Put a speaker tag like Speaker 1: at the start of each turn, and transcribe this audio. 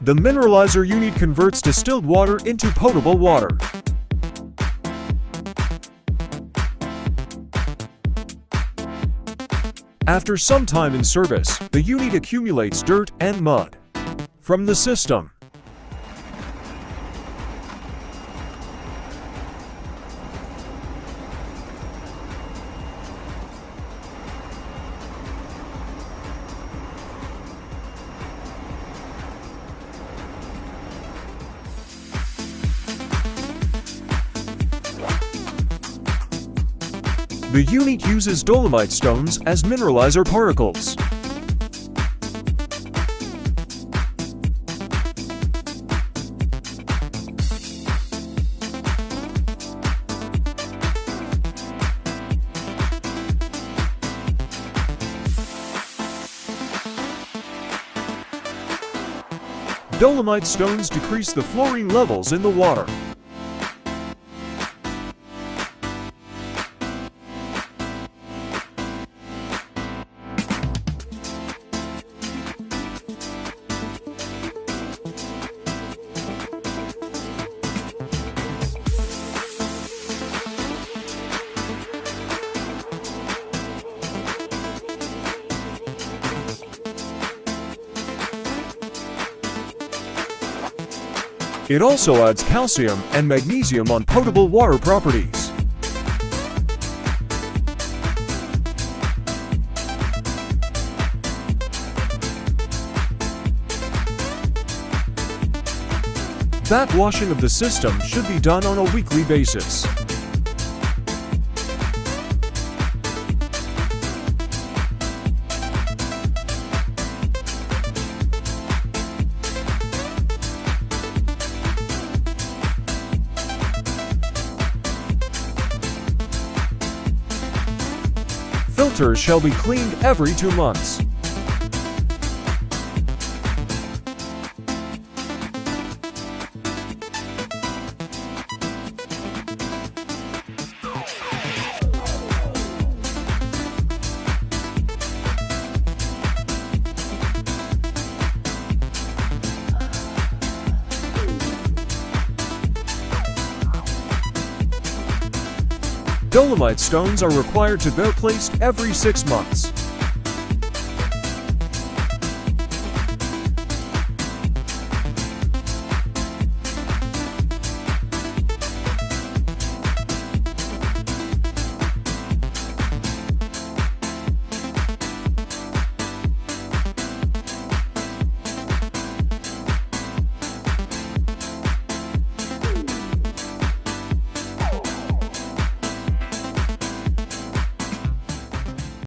Speaker 1: The Mineralizer Unit converts distilled water into potable water. After some time in service, the unit accumulates dirt and mud from the system. The unit uses dolomite stones as mineralizer particles. Dolomite stones decrease the fluorine levels in the water. It also adds calcium and magnesium on potable water properties. Backwashing of the system should be done on a weekly basis. Filters shall be cleaned every 2 months. Dolomite stones are required to be replaced every 6 months.